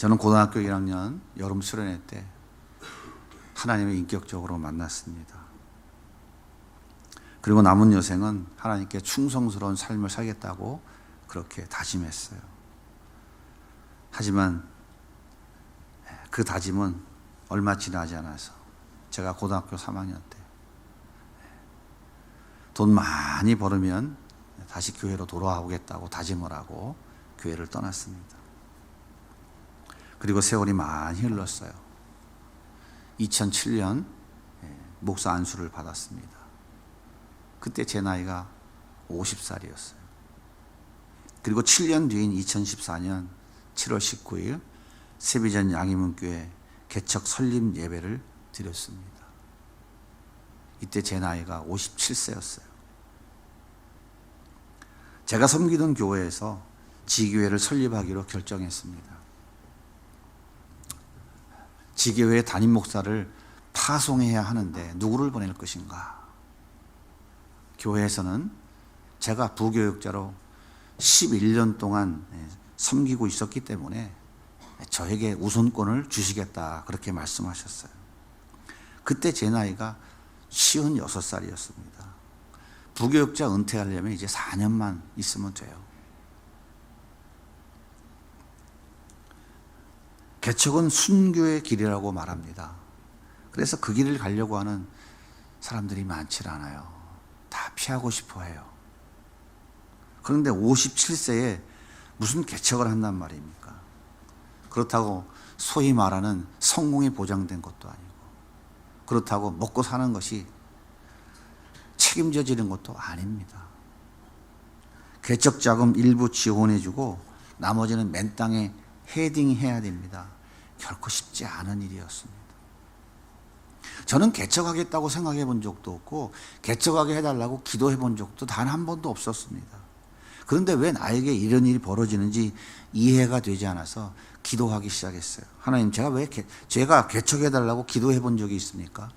저는 고등학교 1학년 여름 수련회 때 하나님을 인격적으로 만났습니다. 그리고 남은 여생은 하나님께 충성스러운 삶을 살겠다고 그렇게 다짐했어요. 하지만 그 다짐은 얼마 지나지 않아서 제가 고등학교 3학년 때 돈 많이 벌으면 다시 교회로 돌아오겠다고 다짐을 하고 교회를 떠났습니다. 그리고 세월이 많이 흘렀어요. 2007년 목사 안수를 받았습니다. 그때 제 나이가 50살이었어요. 그리고 7년 뒤인 2014년 7월 19일 세비전 양희문교회 개척 설립 예배를 드렸습니다. 이때 제 나이가 57세였어요. 제가 섬기던 교회에서 지교회를 설립하기로 결정했습니다. 지교회 담임 목사를 파송해야 하는데 누구를 보낼 것인가? 교회에서는 제가 부교육자로 11년 동안 섬기고 있었기 때문에 저에게 우선권을 주시겠다 그렇게 말씀하셨어요. 그때 제 나이가 56살이었습니다. 부교육자 은퇴하려면 이제 4년만 있으면 돼요. 개척은 순교의 길이라고 말합니다. 그래서 그 길을 가려고 하는 사람들이 많지 않아요. 다 피하고 싶어 해요. 그런데 57세에 무슨 개척을 한단 말입니까? 그렇다고 소위 말하는 성공이 보장된 것도 아니고, 그렇다고 먹고 사는 것이 책임져지는 것도 아닙니다. 개척 자금 일부 지원해주고 나머지는 맨 땅에 헤딩해야 됩니다. 결코 쉽지 않은 일이었습니다. 저는 개척하겠다고 생각해 본 적도 없고 개척하게 해달라고 기도해 본 적도 단 한 번도 없었습니다. 그런데 왜 나에게 이런 일이 벌어지는지 이해가 되지 않아서 기도하기 시작했어요. 하나님, 제가 개척해달라고 기도해 본 적이 있습니까?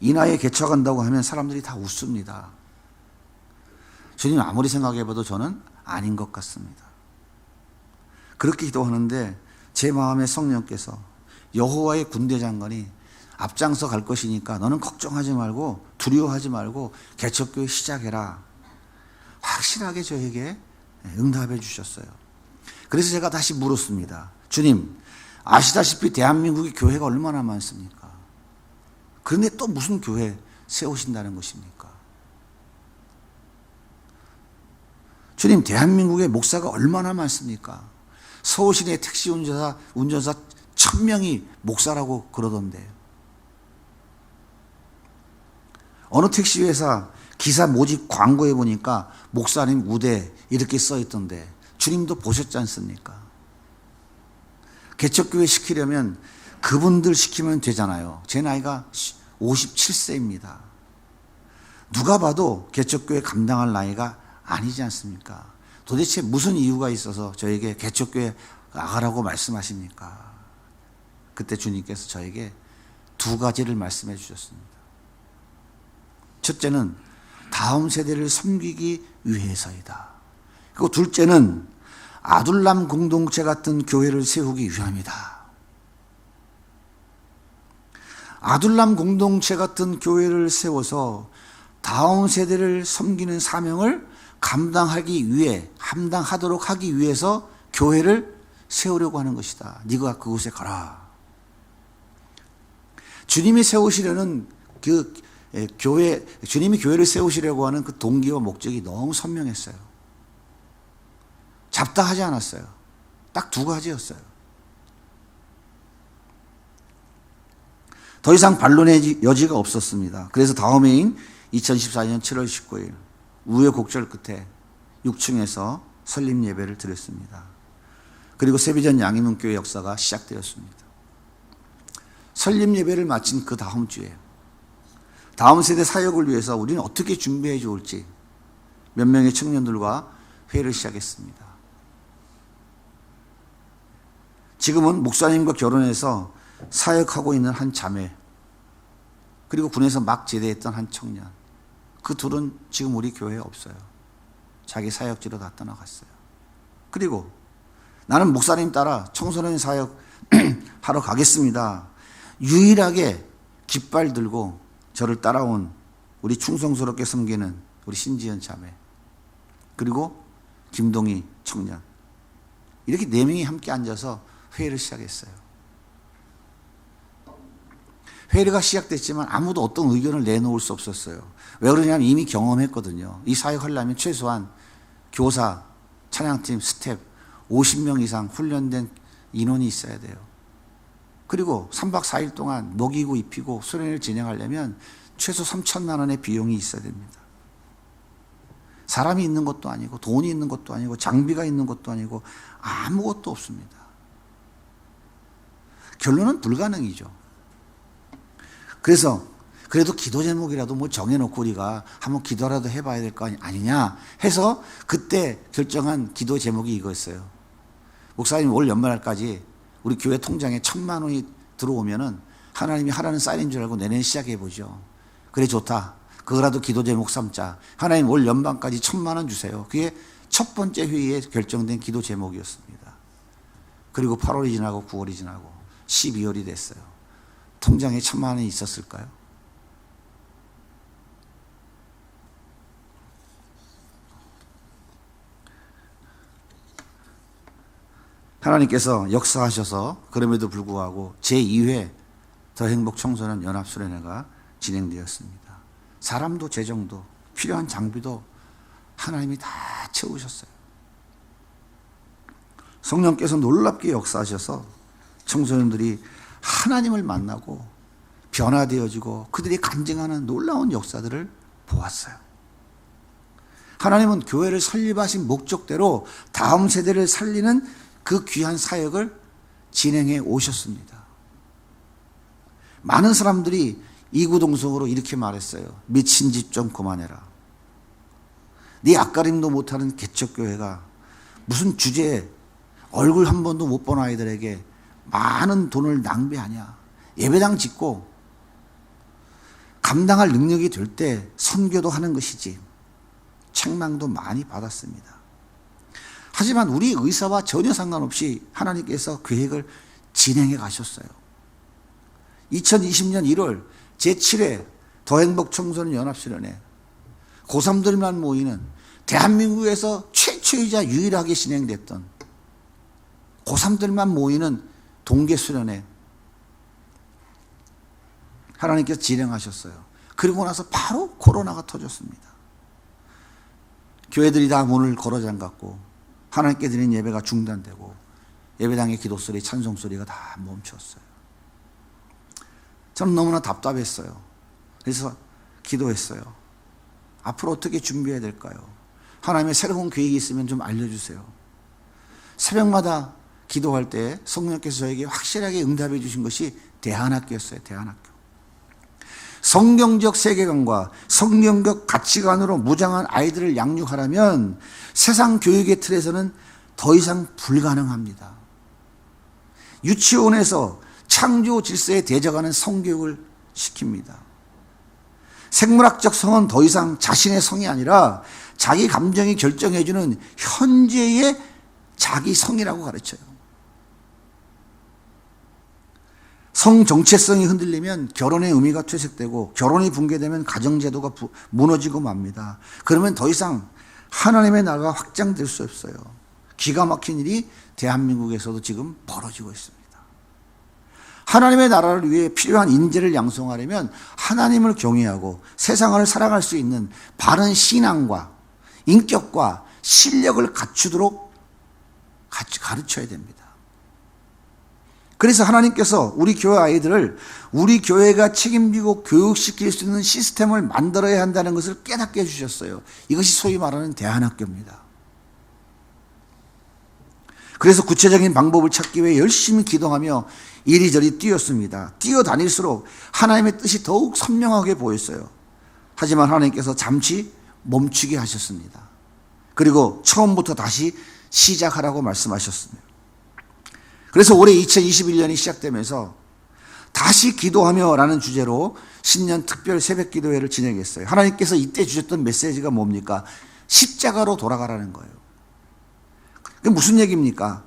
이 나이에 개척한다고 하면 사람들이 다 웃습니다. 주님, 아무리 생각해봐도 저는 아닌 것 같습니다. 그렇게 기도하는데 제 마음에 성령께서 여호와의 군대 장관이 앞장서 갈 것이니까 너는 걱정하지 말고 두려워하지 말고 개척교회 시작해라. 확실하게 저에게 응답해 주셨어요. 그래서 제가 다시 물었습니다. 주님, 아시다시피 대한민국의 교회가 얼마나 많습니까? 그런데 또 무슨 교회 세우신다는 것입니까? 주님, 대한민국의 목사가 얼마나 많습니까? 서울시내 택시 운전사 1000명이 목사라고 그러던데, 어느 택시회사 기사 모집 광고에 보니까 목사님 우대 이렇게 써 있던데 주님도 보셨지 않습니까? 개척교회 시키려면 그분들 시키면 되잖아요. 제 나이가 57세입니다. 누가 봐도 개척교회 감당할 나이가 아니지 않습니까? 도대체 무슨 이유가 있어서 저에게 개척교회 나가라고 말씀하십니까? 그때 주님께서 저에게 두 가지를 말씀해 주셨습니다. 첫째는 다음 세대를 섬기기 위해서이다. 그리고 둘째는 아둘람 공동체 같은 교회를 세우기 위함이다. 아둘람 공동체 같은 교회를 세워서 다음 세대를 섬기는 사명을 감당하도록 하기 위해서 교회를 세우려고 하는 것이다. 네가 그곳에 가라. 주님이 세우시려는 주님이 교회를 세우시려고 하는 그 동기와 목적이 너무 선명했어요. 잡다하지 않았어요. 딱 두 가지였어요. 더 이상 반론의 여지가 없었습니다. 그래서 다음 해인 2014년 7월 19일 우여곡절 끝에 6층에서 설립 예배를 드렸습니다. 그리고 세비전 양희문교회 역사가 시작되었습니다. 설립 예배를 마친 그 다음 주에 다음 세대 사역을 위해서 우리는 어떻게 준비해 좋을지 몇 명의 청년들과 회의를 시작했습니다. 지금은 목사님과 결혼해서 사역하고 있는 한 자매, 그리고 군에서 막 제대했던 한 청년, 그 둘은 지금 우리 교회에 없어요. 자기 사역지로 다 떠나갔어요. 그리고 나는 목사님 따라 청소년 사역 하러 가겠습니다. 유일하게 깃발 들고 저를 따라온 우리 충성스럽게 섬기는 우리 신지연 자매, 그리고 김동희 청년, 이렇게 4명이 함께 앉아서 회의를 시작했어요. 회의가 시작됐지만 아무도 어떤 의견을 내놓을 수 없었어요. 왜 그러냐면 이미 경험했거든요. 이 사역하려면 최소한 교사, 찬양팀, 스텝 50명 이상 훈련된 인원이 있어야 돼요. 그리고 3박 4일 동안 먹이고 입히고 수련회를 진행하려면 최소 3천만 원의 비용이 있어야 됩니다. 사람이 있는 것도 아니고 돈이 있는 것도 아니고 장비가 있는 것도 아니고 아무것도 없습니다. 결론은 불가능이죠. 그래서 그래도 기도 제목이라도 뭐 정해놓고 우리가 한번 기도라도 해봐야 될 거 아니냐 해서 그때 결정한 기도 제목이 이거였어요. 목사님 올 연말까지 우리 교회 통장에 1,000만 원이 들어오면은 하나님이 하라는 사인인 줄 알고 내년 시작해보죠. 그래 좋다. 그거라도 기도 제목 삼자. 하나님 올 연방까지 1,000만 원 주세요. 그게 첫 번째 회의에 결정된 기도 제목이었습니다. 그리고 8월이 지나고 9월이 지나고 12월이 됐어요. 통장에 1,000만 원이 있었을까요? 하나님께서 역사하셔서 그럼에도 불구하고 제2회 더행복 청소년 연합수련회가 진행되었습니다. 사람도 재정도 필요한 장비도 하나님이 다 채우셨어요. 성령께서 놀랍게 역사하셔서 청소년들이 하나님을 만나고 변화되어지고 그들이 간증하는 놀라운 역사들을 보았어요. 하나님은 교회를 설립하신 목적대로 다음 세대를 살리는 그 귀한 사역을 진행해 오셨습니다. 많은 사람들이 이구동성으로 이렇게 말했어요. 미친 집 좀 그만해라. 네 앞가림도 못하는 개척교회가 무슨 주제에 얼굴 한 번도 못 본 아이들에게 많은 돈을 낭비하냐. 예배당 짓고 감당할 능력이 될 때 선교도 하는 것이지. 책망도 많이 받았습니다. 하지만 우리 의사와 전혀 상관없이 하나님께서 계획을 진행해 가셨어요. 2020년 1월 제7회 더행복 청소년 연합수련회, 고3들만 모이는 대한민국에서 최초이자 유일하게 진행됐던 고3들만 모이는 동계수련회, 하나님께서 진행하셨어요. 그리고 나서 바로 코로나가 터졌습니다. 교회들이 다 문을 걸어 잠갔고 하나님께 드린 예배가 중단되고 예배당의 기도소리, 찬송소리가 다 멈췄어요. 저는 너무나 답답했어요. 그래서 기도했어요. 앞으로 어떻게 준비해야 될까요? 하나님의 새로운 계획이 있으면 좀 알려주세요. 새벽마다 기도할 때 성령께서 저에게 확실하게 응답해 주신 것이 대안학교였어요. 대안학교. 성경적 세계관과 성경적 가치관으로 무장한 아이들을 양육하려면 세상 교육의 틀에서는 더 이상 불가능합니다. 유치원에서 창조 질서에 대적하는 성교육을 시킵니다. 생물학적 성은 더 이상 자신의 성이 아니라 자기 감정이 결정해주는 현재의 자기 성이라고 가르쳐요. 성 정체성이 흔들리면 결혼의 의미가 퇴색되고 결혼이 붕괴되면 가정제도가 무너지고 맙니다. 그러면 더 이상 하나님의 나라가 확장될 수 없어요. 기가 막힌 일이 대한민국에서도 지금 벌어지고 있습니다. 하나님의 나라를 위해 필요한 인재를 양성하려면 하나님을 경외하고 세상을 살아갈 수 있는 바른 신앙과 인격과 실력을 갖추도록 가르쳐야 됩니다. 그래서 하나님께서 우리 교회 아이들을 우리 교회가 책임지고 교육시킬 수 있는 시스템을 만들어야 한다는 것을 깨닫게 해주셨어요. 이것이 소위 말하는 대안학교입니다. 그래서 구체적인 방법을 찾기 위해 열심히 기도하며 이리저리 뛰었습니다. 뛰어다닐수록 하나님의 뜻이 더욱 선명하게 보였어요. 하지만 하나님께서 잠시 멈추게 하셨습니다. 그리고 처음부터 다시 시작하라고 말씀하셨습니다. 그래서 올해 2021년이 시작되면서 다시 기도하며 라는 주제로 신년 특별 새벽 기도회를 진행했어요. 하나님께서 이때 주셨던 메시지가 뭡니까? 십자가로 돌아가라는 거예요. 그게 무슨 얘기입니까?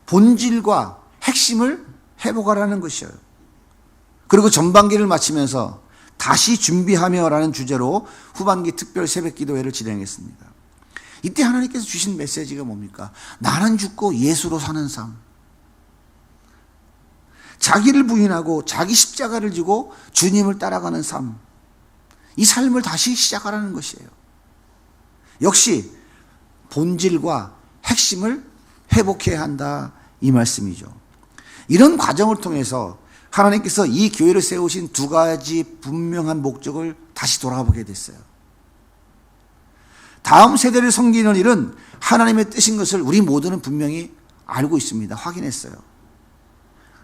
본질과 핵심을 회복하라는 것이에요. 그리고 전반기를 마치면서 다시 준비하며라는 주제로 후반기 특별 새벽기도회를 진행했습니다. 이때 하나님께서 주신 메시지가 뭡니까? 나는 죽고 예수로 사는 삶. 자기를 부인하고 자기 십자가를 지고 주님을 따라가는 삶. 이 삶을 다시 시작하라는 것이에요. 역시 본질과 핵심을 회복해야 한다, 이 말씀이죠. 이런 과정을 통해서 하나님께서 이 교회를 세우신 두 가지 분명한 목적을 다시 돌아보게 됐어요. 다음 세대를 섬기는 일은 하나님의 뜻인 것을 우리 모두는 분명히 알고 있습니다. 확인했어요.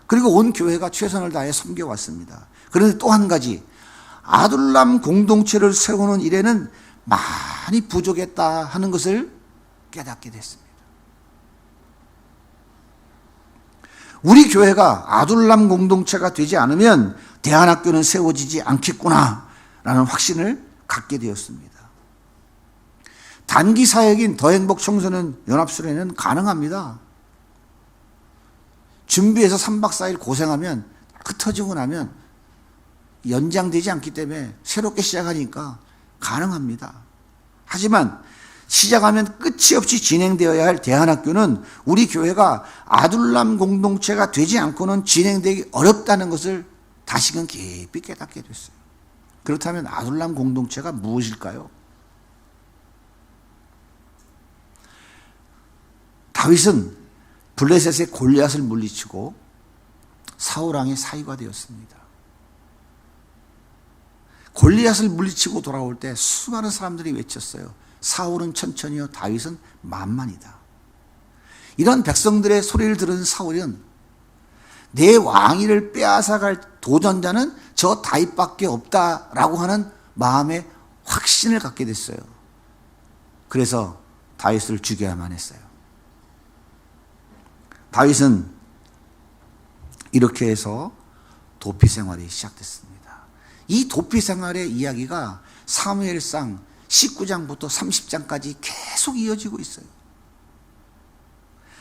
그리고 온 교회가 최선을 다해 섬겨왔습니다. 그런데 또 한 가지, 아둘람 공동체를 세우는 일에는 많이 부족했다 하는 것을 깨닫게 됐습니다. 우리 교회가 아둘람 공동체가 되지 않으면 대안학교는 세워지지 않겠구나 라는 확신을 갖게 되었습니다. 단기 사역인 더행복 청소년 연합수련회는 가능합니다. 준비해서 3박 4일 고생하면 흩어지고 나면 연장되지 않기 때문에 새롭게 시작하니까 가능합니다. 하지만 시작하면 끝이 없이 진행되어야 할 대안학교는 우리 교회가 아둘람 공동체가 되지 않고는 진행되기 어렵다는 것을 다시금 깊이 깨닫게 됐어요. 그렇다면 아둘람 공동체가 무엇일까요? 다윗은 블레셋의 골리앗을 물리치고 사울왕의 사위가 되었습니다. 골리앗을 물리치고 돌아올 때 수많은 사람들이 외쳤어요. 사울은 천천히요, 다윗은 만만이다. 이런 백성들의 소리를 들은 사울은 내 왕위를 빼앗아갈 도전자는 저 다윗밖에 없다라고 하는 마음의 확신을 갖게 됐어요. 그래서 다윗을 죽여야만 했어요. 다윗은 이렇게 해서 도피 생활이 시작됐습니다. 이 도피 생활의 이야기가 사무엘상 19장부터 30장까지 계속 이어지고 있어요.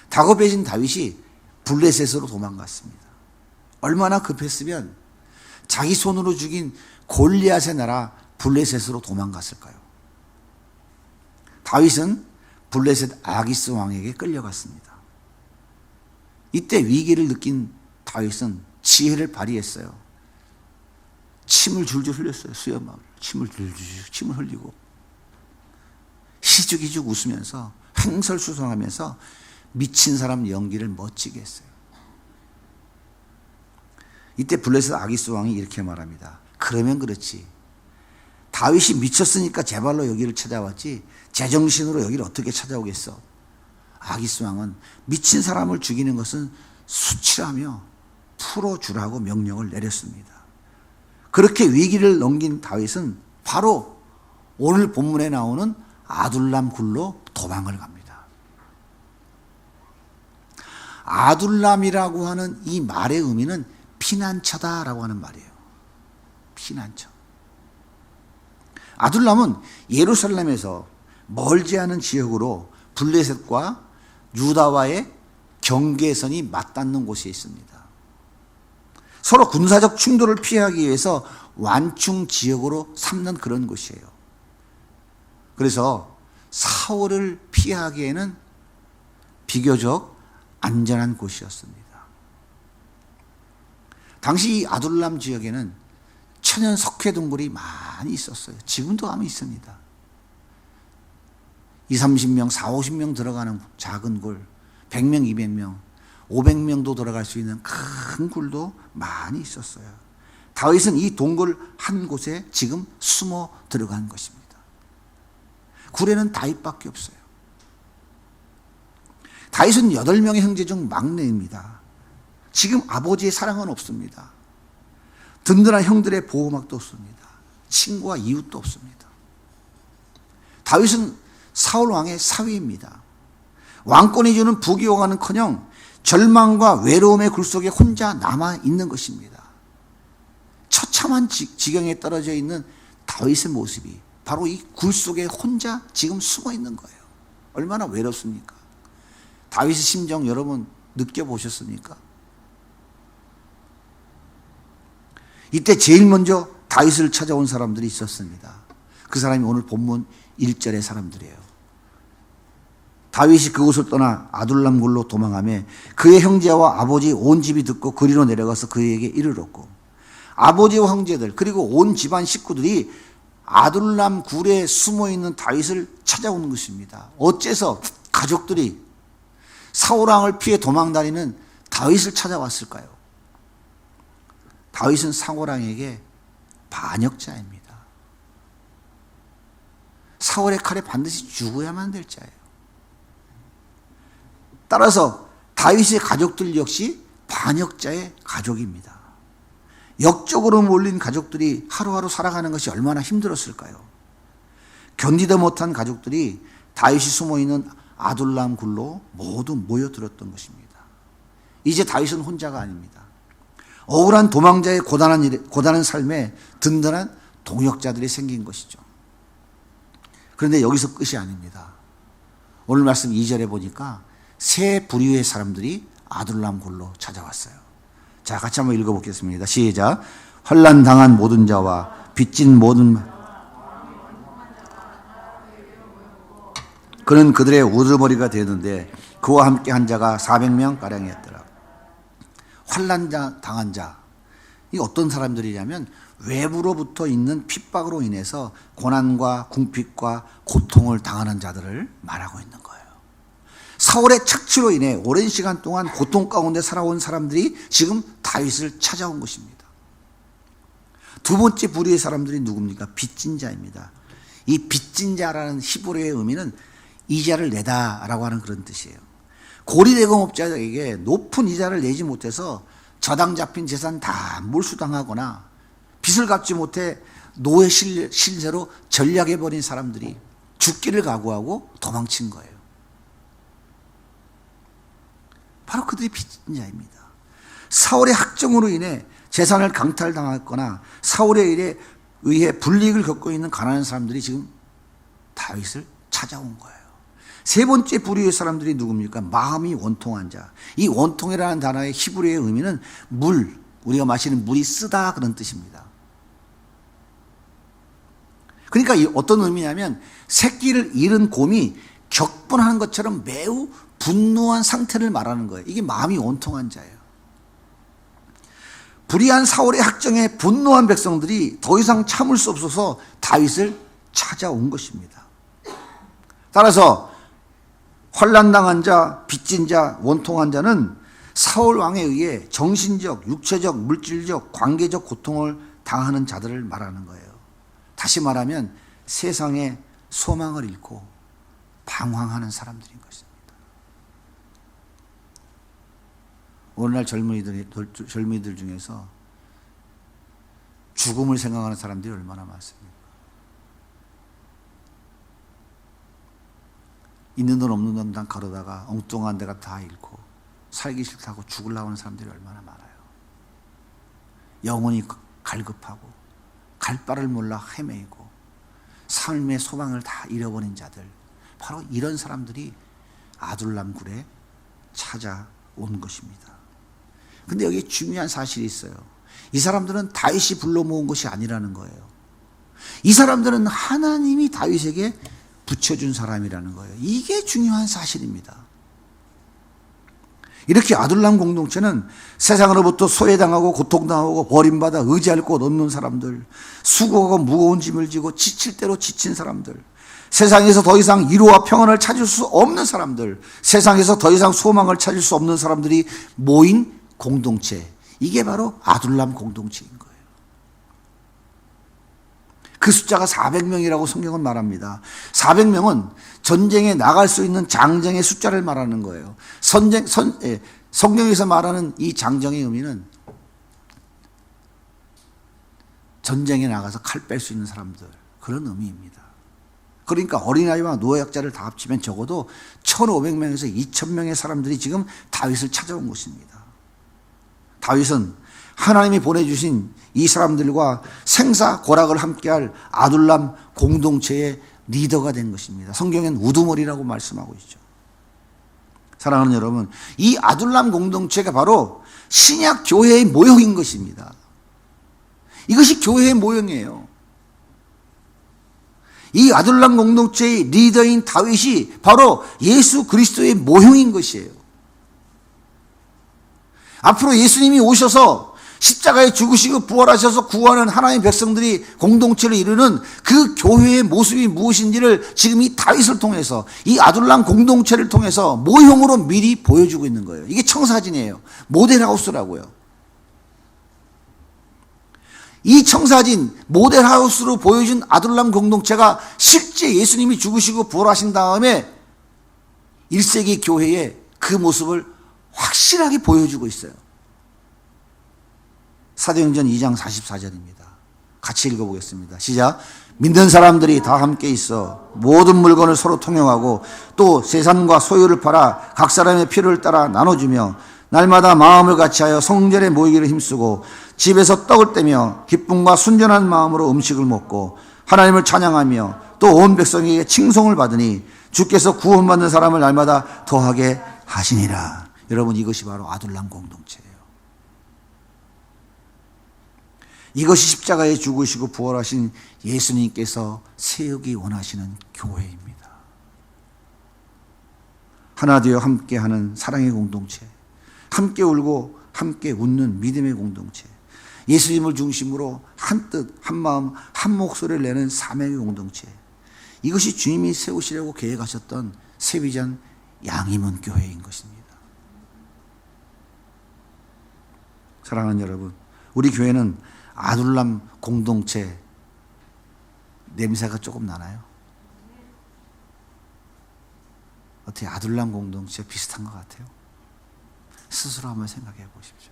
다급해진 다윗이 블레셋으로 도망갔습니다. 얼마나 급했으면 자기 손으로 죽인 골리앗의 나라 블레셋으로 도망갔을까요? 다윗은 블레셋 아기스 왕에게 끌려갔습니다. 이때 위기를 느낀 다윗은 지혜를 발휘했어요. 침을 줄줄 흘렸어요. 수염마을 침을 흘리고 희죽희죽 웃으면서 횡설수설하면서 미친 사람 연기를 멋지게 했어요. 이때 블레셋 아기스 왕이 이렇게 말합니다. 그러면 그렇지, 다윗이 미쳤으니까 제 발로 여기를 찾아왔지 제정신으로 여기를 어떻게 찾아오겠어. 아기스 왕은 미친 사람을 죽이는 것은 수치라며 풀어주라고 명령을 내렸습니다. 그렇게 위기를 넘긴 다윗은 바로 오늘 본문에 나오는 아둘람 굴로 도망을 갑니다. 아둘람이라고 하는 이 말의 의미는 피난처다라고 하는 말이에요. 피난처. 아둘람은 예루살렘에서 멀지 않은 지역으로 블레셋과 유다와의 경계선이 맞닿는 곳에 있습니다. 서로 군사적 충돌을 피하기 위해서 완충 지역으로 삼는 그런 곳이에요. 그래서 사울을 피하기에는 비교적 안전한 곳이었습니다. 당시 이 아둘람 지역에는 천연 석회 동굴이 많이 있었어요. 지금도 아마 있습니다. 20-30명, 40-50명 들어가는 작은 굴, 100명, 200명, 500명도 들어갈 수 있는 큰 굴도 많이 있었어요. 다윗은 이 동굴 한 곳에 지금 숨어 들어간 것입니다. 굴에는 다윗밖에 없어요. 다윗은 8명의 형제 중 막내입니다. 지금 아버지의 사랑은 없습니다. 든든한 형들의 보호막도 없습니다. 친구와 이웃도 없습니다. 다윗은 사울 왕의 사위입니다. 왕권이 주는 부귀영화는커녕 절망과 외로움의 굴 속에 혼자 남아 있는 것입니다. 처참한 지경에 떨어져 있는 다윗의 모습이 바로 이 굴 속에 혼자 지금 숨어 있는 거예요. 얼마나 외롭습니까? 다윗의 심정 여러분 느껴보셨습니까? 이때 제일 먼저 다윗을 찾아온 사람들이 있었습니다. 그 사람이 오늘 본문 1절의 사람들이에요. 다윗이 그곳을 떠나 아둘람 굴로 도망하며 그의 형제와 아버지 온 집이 듣고 그리로 내려가서 그에게 이르렀고, 아버지와 형제들 그리고 온 집안 식구들이 아둘람 굴에 숨어있는 다윗을 찾아오는 것입니다. 어째서 가족들이 사울왕을 피해 도망다니는 다윗을 찾아왔을까요? 다윗은 사울왕에게 반역자입니다. 사울의 칼에 반드시 죽어야만 될 자예요. 따라서 다윗의 가족들 역시 반역자의 가족입니다. 역적으로 몰린 가족들이 하루하루 살아가는 것이 얼마나 힘들었을까요? 견디다 못한 가족들이 다윗이 숨어있는 아둘람 굴로 모두 모여들었던 것입니다. 이제 다윗은 혼자가 아닙니다. 억울한 도망자의 고단한 삶에 든든한 동역자들이 생긴 것이죠. 그런데 여기서 끝이 아닙니다. 오늘 말씀 2절에 보니까 세 부류의 사람들이 아둘람 굴로 찾아왔어요. 자, 같이 한번 읽어보겠습니다. 시작. 환난 당한 모든 자와 빚진 모든 그는 그들의 우두머리가 되는데 그와 함께 한 자가 400명 가량이었더라. 환난 당한 자, 이 어떤 사람들이냐면 외부로부터 있는 핍박으로 인해서 고난과 궁핍과 고통을 당하는 자들을 말하고 있는 거예요. 사울의 착취로 인해 오랜 시간 동안 고통 가운데 살아온 사람들이 지금 다윗을 찾아온 것입니다. 두 번째 부류의 사람들이 누굽니까? 빚진 자입니다. 이 빚진 자라는 히브리어의 의미는 이자를 내다라고 하는 그런 뜻이에요. 고리대금업자에게 높은 이자를 내지 못해서 저당 잡힌 재산 다 몰수당하거나 빚을 갚지 못해 노예 실세로 전락해버린 사람들이 죽기를 각오하고 도망친 거예요. 바로 그들이 빚진 자입니다. 사울의 학정으로 인해 재산을 강탈당했거나 사울에 의해 불이익을 겪고 있는 가난한 사람들이 지금 다윗을 찾아온 거예요. 세 번째 부류의 사람들이 누굽니까? 마음이 원통한 자. 이 원통이라는 단어의 히브리어의 의미는 물, 우리가 마시는 물이 쓰다 그런 뜻입니다. 그러니까 어떤 의미냐면 새끼를 잃은 곰이 격분하는 것처럼 매우 분노한 상태를 말하는 거예요. 이게 마음이 원통한 자예요. 불의한 사울의 학정에 분노한 백성들이 더 이상 참을 수 없어서 다윗을 찾아온 것입니다. 따라서 환난당한 자, 빚진 자, 원통한 자는 사울 왕에 의해 정신적, 육체적, 물질적, 관계적 고통을 당하는 자들을 말하는 거예요. 다시 말하면 세상에 소망을 잃고 방황하는 사람들인 것입니다. 오늘날 젊은이들 중에서 죽음을 생각하는 사람들이 얼마나 많습니까? 있는 돈 없는 돈 다 걸어다가 엉뚱한 데가 다 잃고 살기 싫다고 죽으려고 하는 사람들이 얼마나 많아요. 영혼이 갈급하고 갈 바를 몰라 헤매이고 삶의 소망을 다 잃어버린 자들, 바로 이런 사람들이 아둘람 굴에 찾아온 것입니다. 근데 여기 중요한 사실이 있어요. 이 사람들은 다윗이 불러 모은 것이 아니라는 거예요. 이 사람들은 하나님이 다윗에게 붙여준 사람이라는 거예요. 이게 중요한 사실입니다. 이렇게 아둘람 공동체는 세상으로부터 소외당하고 고통당하고 버림받아 의지할 곳 없는 사람들, 수고하고 무거운 짐을 지고 지칠 대로 지친 사람들, 세상에서 더 이상 위로와 평안을 찾을 수 없는 사람들, 세상에서 더 이상 소망을 찾을 수 없는 사람들이 모인 공동체, 이게 바로 아둘람 공동체인 거예요. 그 숫자가 400명이라고 성경은 말합니다. 400명은 전쟁에 나갈 수 있는 장정의 숫자를 말하는 거예요. 성경에서 말하는 이 장정의 의미는 전쟁에 나가서 칼 뺄 수 있는 사람들, 그런 의미입니다. 그러니까 어린아이와 노약자를 다 합치면 적어도 1,500명에서 2,000명의 사람들이 지금 다윗을 찾아온 것입니다. 다윗은 하나님이 보내주신 이 사람들과 생사고락을 함께할 아둘람 공동체의 리더가 된 것입니다. 성경엔 우두머리라고 말씀하고 있죠. 사랑하는 여러분, 이 아둘람 공동체가 바로 신약 교회의 모형인 것입니다. 이것이 교회의 모형이에요. 이 아둘람 공동체의 리더인 다윗이 바로 예수 그리스도의 모형인 것이에요. 앞으로 예수님이 오셔서 십자가에 죽으시고 부활하셔서 구하는 하나님의 백성들이 공동체를 이루는 그 교회의 모습이 무엇인지를 지금 이 다윗을 통해서, 이 아둘람 공동체를 통해서 모형으로 미리 보여주고 있는 거예요. 이게 청사진이에요. 모델하우스라고요. 이 청사진, 모델하우스로 보여준 아둘람 공동체가 실제 예수님이 죽으시고 부활하신 다음에 1세기 교회의 그 모습을 확실하게 보여주고 있어요. 사도행전 2장 44절입니다. 같이 읽어보겠습니다. 시작. 믿는 사람들이 다 함께 있어 모든 물건을 서로 통용하고 또 세산과 소유를 팔아 각 사람의 필요를 따라 나눠주며 날마다 마음을 같이하여 성전에 모이기를 힘쓰고 집에서 떡을 떼며 기쁨과 순전한 마음으로 음식을 먹고 하나님을 찬양하며 또 온 백성에게 칭송을 받으니 주께서 구원받는 사람을 날마다 더하게 하시니라. 여러분, 이것이 바로 아둘람 공동체예요. 이것이 십자가에 죽으시고 부활하신 예수님께서 세우기 원하시는 교회입니다. 하나 되어 함께하는 사랑의 공동체, 함께 울고 함께 웃는 믿음의 공동체, 예수님을 중심으로 한 뜻, 한 마음, 한 목소리를 내는 사명의 공동체, 이것이 주님이 세우시려고 계획하셨던 세비전 양임원 교회인 것입니다. 사랑하는 여러분, 우리 교회는 아둘람 공동체 냄새가 조금 나나요? 어떻게 아둘람 공동체 비슷한 것 같아요? 스스로 한번 생각해 보십시오.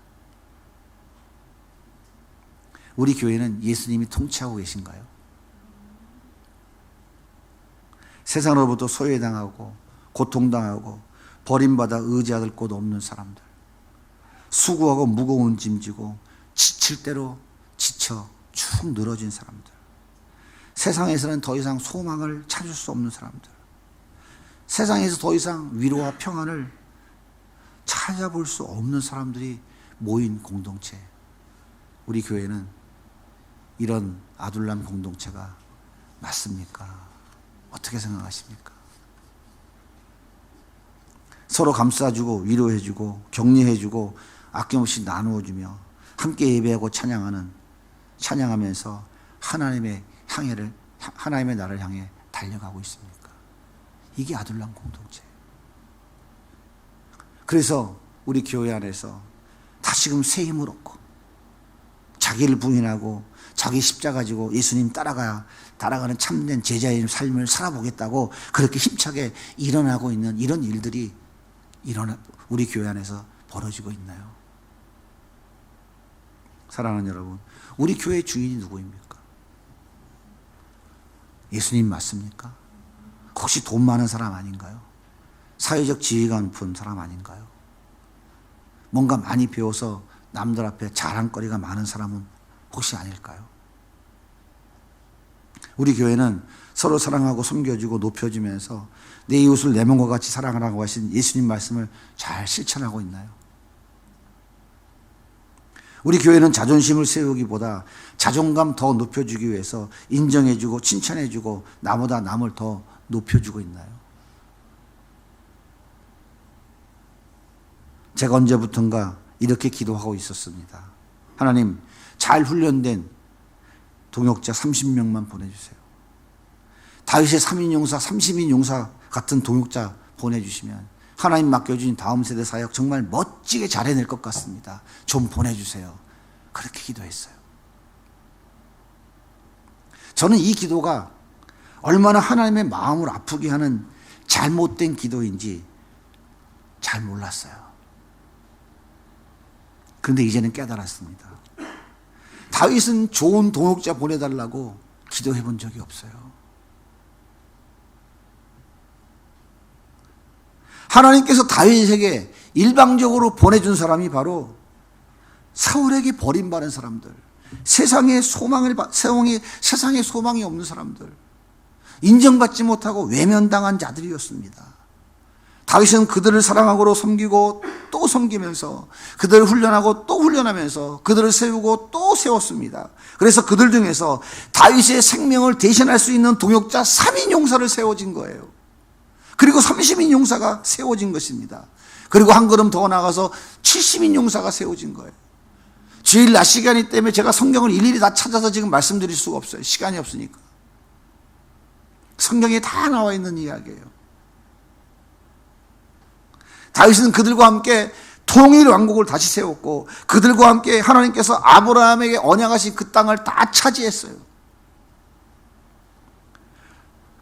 우리 교회는 예수님이 통치하고 계신가요? 세상으로부터 소외당하고 고통당하고 버림받아 의지할 곳 없는 사람들, 수고하고 무거운 짐 지고 지칠 대로 지쳐 축 늘어진 사람들, 세상에서는 더 이상 소망을 찾을 수 없는 사람들, 세상에서 더 이상 위로와 평안을 찾아볼 수 없는 사람들이 모인 공동체, 우리 교회는 이런 아둘람 공동체가 맞습니까? 어떻게 생각하십니까? 서로 감싸주고 위로해주고 격려해주고 아낌없이 나누어주며 함께 예배하고 찬양하면서 하나님의 나라를 향해 달려가고 있습니까? 이게 아둘람 공동체예요. 그래서 우리 교회 안에서 다시금 새 힘을 얻고 자기를 부인하고 자기 십자가 지고 예수님 따라가는 참된 제자의 삶을 살아보겠다고 그렇게 힘차게 일어나고 있는 이런 일들이 우리 교회 안에서 벌어지고 있나요? 사랑하는 여러분, 우리 교회의 주인이 누구입니까? 예수님 맞습니까? 혹시 돈 많은 사람 아닌가요? 사회적 지위가 높은 사람 아닌가요? 뭔가 많이 배워서 남들 앞에 자랑거리가 많은 사람은 혹시 아닐까요? 우리 교회는 서로 사랑하고 섬겨주고 높여주면서 내 이웃을 내 몸과 같이 사랑하라고 하신 예수님 말씀을 잘 실천하고 있나요? 우리 교회는 자존심을 세우기보다 자존감 더 높여주기 위해서 인정해주고 칭찬해주고 나보다 남을 더 높여주고 있나요? 제가 언제부턴가 이렇게 기도하고 있었습니다. 하나님, 잘 훈련된 동역자 30명만 보내주세요. 다윗의 3인 용사, 30인 용사 같은 동역자 보내주시면 하나님 맡겨주신 다음 세대 사역 정말 멋지게 잘 해낼 것 같습니다. 좀 보내주세요. 그렇게 기도했어요. 저는 이 기도가 얼마나 하나님의 마음을 아프게 하는 잘못된 기도인지 잘 몰랐어요. 그런데 이제는 깨달았습니다. 다윗은 좋은 동역자 보내달라고 기도해 본 적이 없어요. 하나님께서 다윗에게 일방적으로 보내준 사람이 바로 사울에게 버림받은 사람들, 세상에 소망이 없는 사람들, 인정받지 못하고 외면당한 자들이었습니다. 다윗은 그들을 사랑하고 섬기고 또 섬기면서 그들을 훈련하고 또 훈련하면서 그들을 세우고 또 세웠습니다. 그래서 그들 중에서 다윗의 생명을 대신할 수 있는 동역자 3인 용사를 세워진 거예요. 그리고 30인 용사가 세워진 것입니다. 그리고 한 걸음 더 나가서 70인 용사가 세워진 거예요. 주일 낮 시간이 때문에 제가 성경을 일일이 다 찾아서 지금 말씀드릴 수가 없어요. 시간이 없으니까. 성경에 다 나와 있는 이야기예요. 다윗은 그들과 함께 통일 왕국을 다시 세웠고 그들과 함께 하나님께서 아브라함에게 언약하신 그 땅을 다 차지했어요.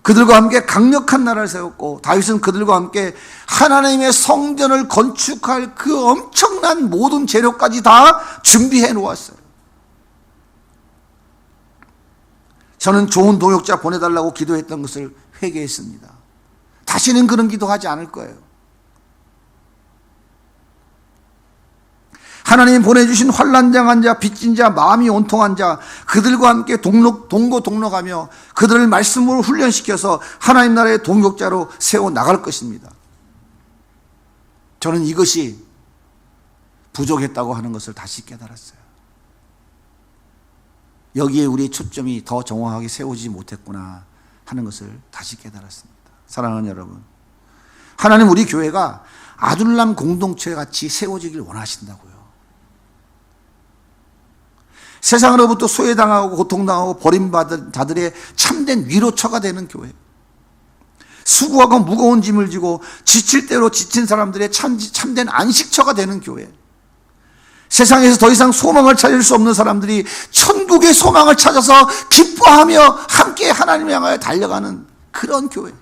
그들과 함께 강력한 나라를 세웠고 다윗은 그들과 함께 하나님의 성전을 건축할 그 엄청난 모든 재료까지 다 준비해 놓았어요. 저는 좋은 동역자 보내달라고 기도했던 것을 회개했습니다. 다시는 그런 기도하지 않을 거예요. 하나님 보내주신 환난당한 자, 빚진 자, 마음이 온통한 자, 그들과 함께 동거동락하며 그들을 말씀으로 훈련시켜서 하나님 나라의 동역자로 세워나갈 것입니다. 저는 이것이 부족했다고 하는 것을 다시 깨달았어요. 여기에 우리의 초점이 더 정확하게 세우지 못했구나 하는 것을 다시 깨달았습니다. 사랑하는 여러분, 하나님 우리 교회가 아둘람 공동체 같이 세워지길 원하신다고요. 세상으로부터 소외당하고 고통당하고 버림받은 자들의 참된 위로처가 되는 교회, 수고하고 무거운 짐을 지고 지칠 대로 지친 사람들의 참된 안식처가 되는 교회, 세상에서 더 이상 소망을 찾을 수 없는 사람들이 천국의 소망을 찾아서 기뻐하며 함께 하나님을 향하여 달려가는 그런 교회,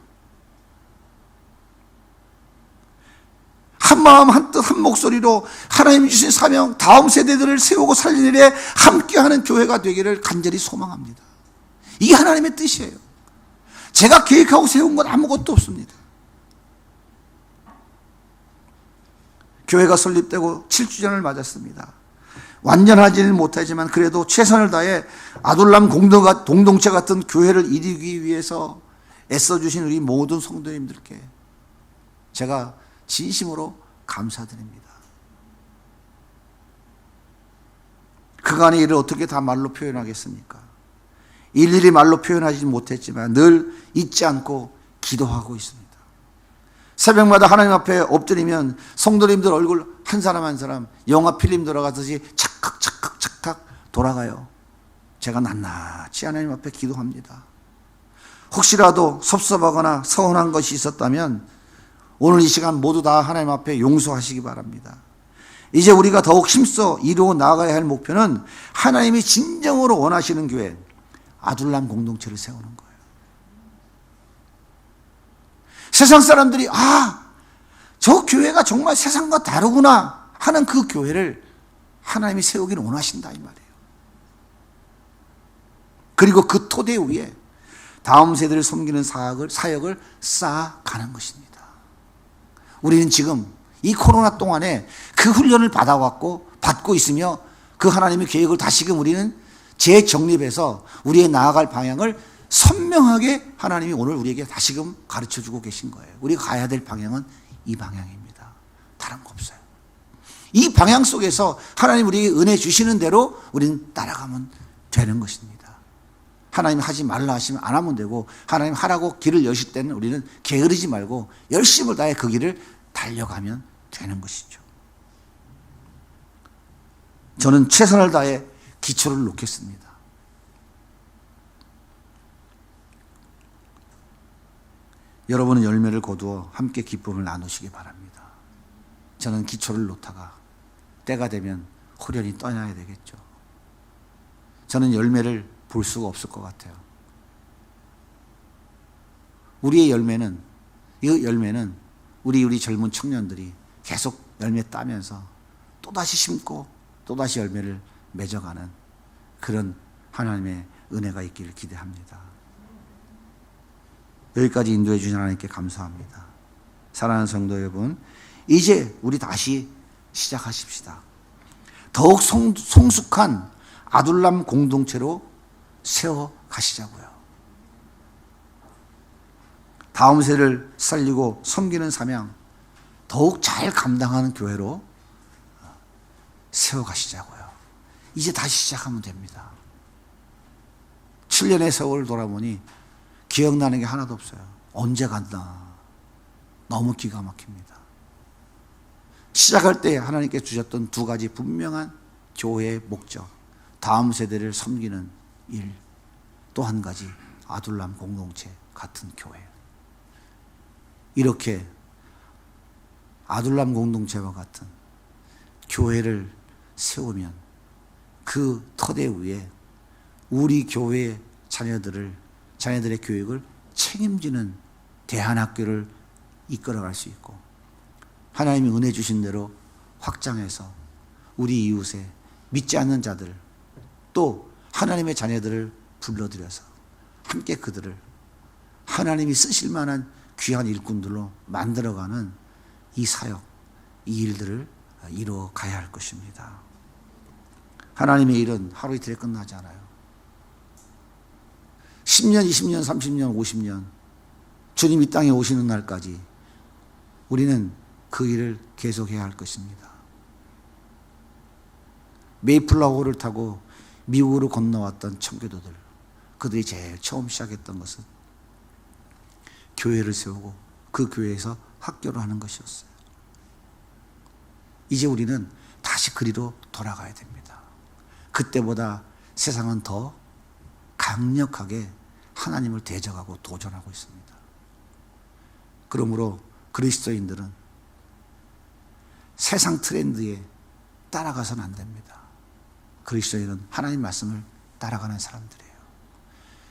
한마음 한뜻 한 목소리로 하나님이 주신 사명, 다음 세대들을 세우고 살리는 일에 함께하는 교회가 되기를 간절히 소망합니다. 이게 하나님의 뜻이에요. 제가 계획하고 세운 건 아무것도 없습니다. 교회가 설립되고 7주년을 맞았습니다. 완전하지는 못하지만 그래도 최선을 다해 아둘람 공동체 같은 교회를 이루기 위해서 애써주신 우리 모든 성도님들께 제가 진심으로 감사드립니다. 그간의 일을 어떻게 다 말로 표현하겠습니까? 일일이 말로 표현하지 못했지만 늘 잊지 않고 기도하고 있습니다. 새벽마다 하나님 앞에 엎드리면 성도님들 얼굴 한 사람 한 사람 영화 필름 돌아가듯이 착각 돌아가요. 제가 낱낱이 하나님 앞에 기도합니다. 혹시라도 섭섭하거나 서운한 것이 있었다면 오늘 이 시간 모두 다 하나님 앞에 용서하시기 바랍니다. 이제 우리가 더욱 힘써 이루어 나아가야 할 목표는 하나님이 진정으로 원하시는 교회, 아둘람 공동체를 세우는 거예요. 세상 사람들이 저 교회가 정말 세상과 다르구나 하는 그 교회를 하나님이 세우기를 원하신다 이 말이에요. 그리고 그 토대 위에 다음 세대를 섬기는 사역을 쌓아가는 것입니다. 우리는 지금 이 코로나 동안에 그 훈련을 받고 있으며 그 하나님의 계획을 다시금 우리는 재정립해서 우리의 나아갈 방향을 선명하게 하나님이 오늘 우리에게 다시금 가르쳐주고 계신 거예요. 우리가 가야 될 방향은 이 방향입니다. 다른 거 없어요. 이 방향 속에서 하나님 우리에게 은혜 주시는 대로 우리는 따라가면 되는 것입니다. 하나님 하지 말라 하시면 안 하면 되고 하나님 하라고 길을 여실 때는 우리는 게으르지 말고 열심을 다해 그 길을 달려가면 되는 것이죠. 저는 최선을 다해 기초를 놓겠습니다. 여러분은 열매를 거두어 함께 기쁨을 나누시기 바랍니다. 저는 기초를 놓다가 때가 되면 호련히 떠나야 되겠죠. 저는 열매를 볼 수가 없을 것 같아요. 우리의 열매는, 이 열매는 우리 젊은 청년들이 계속 열매 따면서 또다시 심고 또다시 열매를 맺어가는 그런 하나님의 은혜가 있기를 기대합니다. 여기까지 인도해 주신 하나님께 감사합니다. 사랑하는 성도 여러분, 이제 우리 다시 시작하십시다. 더욱 성숙한 아둘람 공동체로 세워 가시자고요. 다음 세대를 살리고 섬기는 사명, 더욱 잘 감당하는 교회로 세워가시자고요. 이제 다시 시작하면 됩니다. 7년의 세월을 돌아보니 기억나는 게 하나도 없어요. 언제 갔나. 너무 기가 막힙니다. 시작할 때 하나님께 주셨던 두 가지 분명한 교회의 목적, 다음 세대를 섬기는 일, 또 한 가지 아둘람 공동체 같은 교회. 이렇게 아둘람 공동체와 같은 교회를 세우면 그 터대 위에 우리 교회의 자녀들의 교육을 책임지는 대안학교를 이끌어갈 수 있고, 하나님이 은혜 주신 대로 확장해서 우리 이웃에 믿지 않는 자들, 또 하나님의 자녀들을 불러들여서 함께 그들을 하나님이 쓰실 만한 귀한 일꾼들로 만들어가는 이 사역, 이 일들을 이루어 가야 할 것입니다. 하나님의 일은 하루 이틀에 끝나지 않아요. 10년, 20년, 30년, 50년 주님 이 땅에 오시는 날까지 우리는 그 일을 계속해야 할 것입니다. 메이플라워를 타고 미국으로 건너왔던 청교도들, 그들이 제일 처음 시작했던 것은 교회를 세우고 그 교회에서 학교를 하는 것이었어요. 이제 우리는 다시 그리로 돌아가야 됩니다. 그때보다 세상은 더 강력하게 하나님을 대적하고 도전하고 있습니다. 그러므로 그리스도인들은 세상 트렌드에 따라가서는 안 됩니다. 그리스도인은 하나님 말씀을 따라가는 사람들이에요.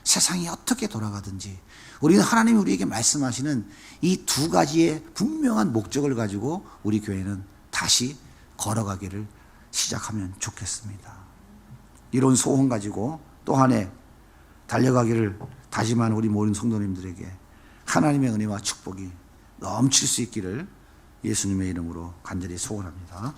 세상이 어떻게 돌아가든지 우리는 하나님이 우리에게 말씀하시는 이 두 가지의 분명한 목적을 가지고 우리 교회는 다시 걸어가기를 시작하면 좋겠습니다. 이런 소원 가지고 또 한 해 달려가기를 다짐하는 우리 모든 성도님들에게 하나님의 은혜와 축복이 넘칠 수 있기를 예수님의 이름으로 간절히 소원합니다.